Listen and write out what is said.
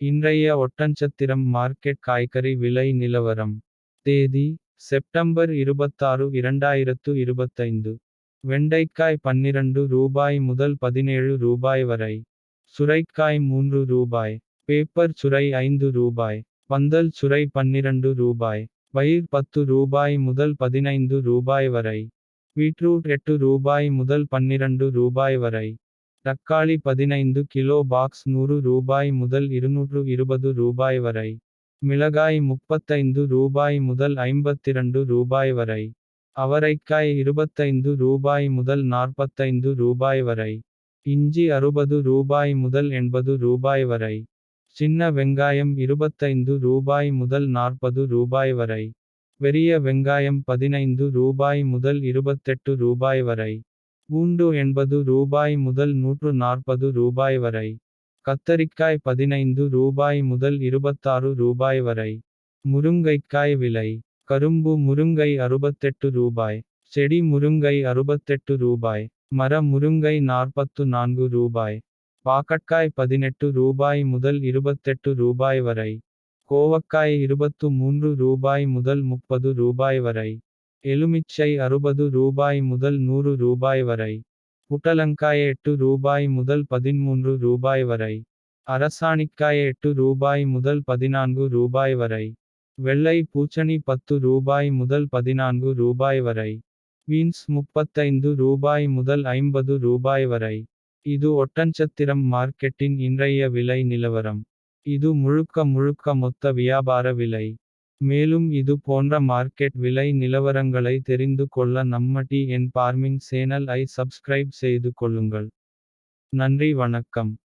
இன்றைய ஒட்டன்சத்திரம் மார்க்கெட் காய்கறி விலை நிலவரம். தேதி செப்டம்பர் 26 2025. வெண்டைக்காய் 12 ரூபாய் முதல் 17 ரூபாய் வரை. சுரைக்காய் 3 ரூபாய். பேப்பர் சுரை 5 ரூபாய். பந்தல் சுரை 12 ரூபாய். பயிர் 10 ரூபாய் முதல் 15 ரூபாய் வரை. பீட்ரூட் 8 ரூபாய் முதல் 12 ரூபாய் வரை. தக்காளி 15 கிலோ பாக்ஸ் 100 ரூபாய் முதல் 220 ரூபாய் வரை. மிளகாய் 35 ரூபாய் முதல் 52 ரூபாய் வரை. அவரைக்காய் 25 ரூபாய் முதல் 45 ரூபாய் வரை. இஞ்சி 60 ரூபாய் முதல் 80 ரூபாய் வரை. சின்ன வெங்காயம் 25 ரூபாய் முதல் 40 ரூபாய் வரை. பெரிய வெங்காயம் 15 ரூபாய் முதல் 28 ரூபாய் வரை. பூண்டு 80 ரூபாய் முதல் 140 ரூபாய் வரை. கத்தரிக்காய் 15 ரூபாய் முதல் 26 ரூபாய் வரை. முருங்கைக்காய் விலை. கரும்பு முருங்கை 68 ரூபாய். செடி முருங்கை 68 ரூபாய். மர முருங்கை 44 ரூபாய். பாக்கட்காய் 18 ரூபாய் முதல் 28 ரூபாய் வரை. கோவக்காய் 23 ரூபாய் முதல் 30 ரூபாய் வரை. எலுமிச்சை 60 ரூபாய் முதல் 100 ரூபாய் வரை. புடலங்காய் 8 ரூபாய் முதல் 13 ரூபாய் வரை. அரசாணிக்காய் 8 ரூபாய் முதல் 14 ரூபாய் வரை. வெள்ளை பூசணி 10 ரூபாய் முதல் 14 ரூபாய் வரை. பீன்ஸ் 35 ரூபாய் முதல் 50 ரூபாய் வரை. இது ஒட்டன்சத்திரம் மார்க்கெட்டின் இன்றைய விலை நிலவரம். இது முழுக்க மொத்த வியாபார விலை. மேலும் இது போன்ற மார்க்கெட் விலை நிலவரங்களை தெரிந்து கொள்ள நம்ம TN Farming சேனல் ஐ சப்ஸ்கிரைப் செய்து கொள்ளுங்கள். நன்றி வணக்கம்.